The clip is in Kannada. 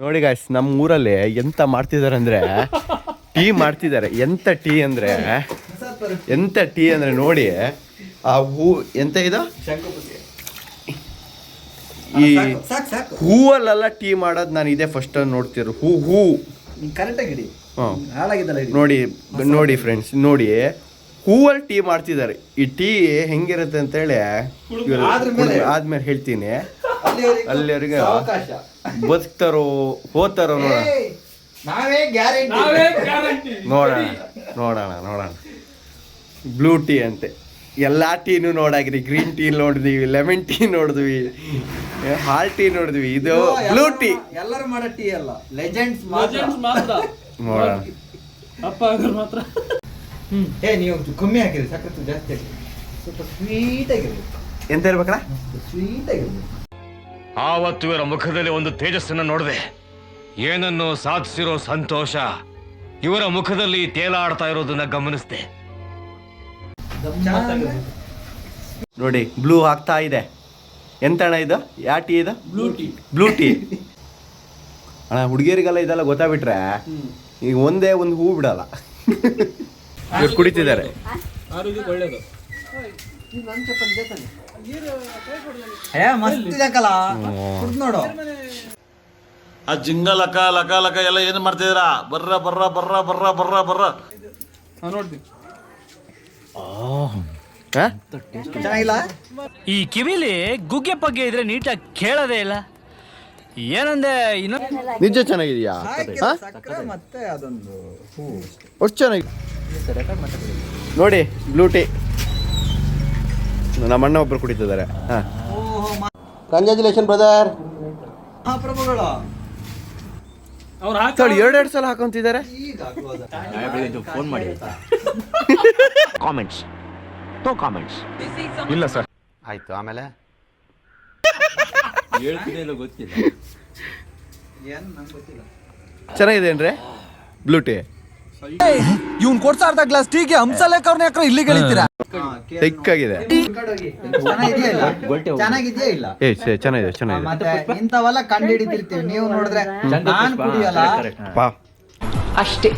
ನೋಡಿ ಗಾಯ್ಸ್, ನಮ್ಮ ಊರಲ್ಲಿ ಎಂತ ಮಾಡ್ತಿದ್ದಾರೆ ಅಂದ್ರೆ ಟೀ ಮಾಡ್ತಿದ್ದಾರೆ. ಎಂತ ಟೀ ಅಂದ್ರೆ ನೋಡಿ, ಆ ಹೂ ಎಂತ ಇದು ಈ ಹೂವಲ್ಲೆಲ್ಲ ಟೀ ಮಾಡೋದು ನಾನು ಇದೇ ಫಸ್ಟ್ ನೋಡ್ತಿರೋ. ಹೂ ಕರೆಕ್ಟಾಗಿ ನೋಡಿ ಫ್ರೆಂಡ್ಸ್, ನೋಡಿ ಹೂವಲ್ಲಿ ಟೀ ಮಾಡ್ತಿದ್ದಾರೆ. ಈ ಟೀ ಹೆಂಗಿರುತ್ತೆ ಅಂತೇಳಿ ಆದ್ಮೇಲೆ ಹೇಳ್ತೀನಿ. ಅಲ್ಲಿವರೆಗೆ ಬದುಕ್ತಾರೋ ಹೋಗ್ತಾರೋ ನೋಡೋಣ. ಬ್ಲೂ ಟೀ ಅಂತೆ. ಎಲ್ಲ ಟೀನು ನೋಡಾಗ್ರಿ. ಗ್ರೀನ್ ಟೀ ನೋಡಿದ್ವಿ, ಲೆಮನ್ ಟೀ ನೋಡಿದ್ವಿ, ಹಾಲ್ ಟೀ ನೋಡಿದ್ವಿ. ಇದು ಬ್ಲೂ ಟೀ. ಎಲ್ಲರೂ ಮಾಡೋ ಟೀ ಅಲ್ಲ, ಲೆಜೆಂಡ್ಸ್ ನೋಡೋಣ. ಮಾತ್ರ ನೀವು ಕಮ್ಮಿ ಹಾಕಿರಿ, ಸಖತ್ತು ಜಾಸ್ತಿ ಹಾಕಿರಿ. ಸ್ವಲ್ಪ ಸ್ವೀಟ್ ಆಗಿರ್ಬೇಕು. ಎಂತ ಇರ್ಬೇಕಣ್ಣ? ಸ್ವೀಟ್ ಆಗಿರ್ಬೇಕು. ಆವತ್ತು ಇವರ ಮುಖದಲ್ಲಿ ಒಂದು ತೇಜಸ್ಸನ್ನು ನೋಡಿದೆ. ಏನನ್ನು ಸಾಧಿಸಿರೋ ಸಂತೋಷ ಇವರ ಮುಖದಲ್ಲಿ ತೇಲಾಡ್ತಾ ಇರೋದನ್ನ ಗಮನಿಸಿದೆ. ನೋಡಿ, ಬ್ಲೂ ಆಗ್ತಾ ಇದೆ. ಎಂತಣ್ಣ ಇದು? ಯಾವ ಟೀ ಇದು? ಬ್ಲೂ ಟೀ ಅಣ್ಣ. ಹುಡುಗಿಯರಿಗೆಲ್ಲ ಇದೆಲ್ಲ ಗೊತ್ತಾಗ್ಬಿಟ್ರೆ ಈಗ ಒಂದೇ ಒಂದು ಹೂ ಬಿಡಲ್ಲ. ಇವ್ರು ಕುಡಿತಿದ್ದಾರೆ. ನೋಡು, ಆ ಜಿಂಗ ಲಕ ಲಕ ಲಕ ಎಲ್ಲ ಏನು ಮಾಡ್ತಿದ್ದೀರಾ? ಬರ್ರ ಬರ್ರ ಬರ್ರ ಬರ್ರ ಬರ್ರ ಬರ್ರ ನೋಡ್ತೀವಿ. ಚೆನ್ನಾಗಿಲ್ಲ. ಈ ಕಿವಿಲಿ ಗುಗ್ಗೆ ಪಗ್ಗೆ ಇದ್ರೆ ನೀಟಾಗಿ ಕೇಳೋದೇ ಇಲ್ಲ. ಏನಂದೆ ನಿಜ ಚೆನ್ನಾಗಿದೆಯಾ? ಮತ್ತೆ ಅದೊಂದು ಹೂ ಅಷ್ಟು ಚೆನ್ನಾಗಿ ನೋಡಿ. ಬ್ಲೂ ಟೀ ನಮ್ಮ ಅಣ್ಣ ಒಬ್ರು ಕುಡಿತಿದ್ದಾರೆ. Congratulation brother. ಪ್ರಭುಗಳು ಎರಡು ಸಲ ಹಾಕೊಂತಿದ್ದಾರೆ. ಫೋನ್ ಮಾಡಿ ಕಾಮೆಂಟ್ಸ್ ಇಲ್ಲ ಸರ್. ಆಯ್ತು, ಆಮೇಲೆ ಗೊತ್ತಿಲ್ಲ. ಚೆನ್ನಾಗಿದೆ ಬ್ಲೂ ಟೀ. ಇವ್ನು ಕೊಡ್ತಾ ಅರ್ಧ ಗ್ಲಾಸ್ ಟೀಗೆ ಹಂಸಲೇಖರ್ನ ಯಾಕ್ರ ಇಲ್ಲಿ ಗೆಳಿತೀರಾ? ತೆಕ್ಕಾಗಿದೆ. ಚೆನ್ನಾಗಿದ್ಯಾ ಇಲ್ಲ? ಚೆನ್ನಾಗಿದೆ. ಮತ್ತೆ ಇಂಥವೆಲ್ಲ ಕಂಡು ಹಿಡಿತಿರ್ತೀವಿ. ನೀವು ನೋಡಿದ್ರೆ ನಾನು ಕುಡಿಯಲ್ಲ ಪಾ ಅಷ್ಟೇ.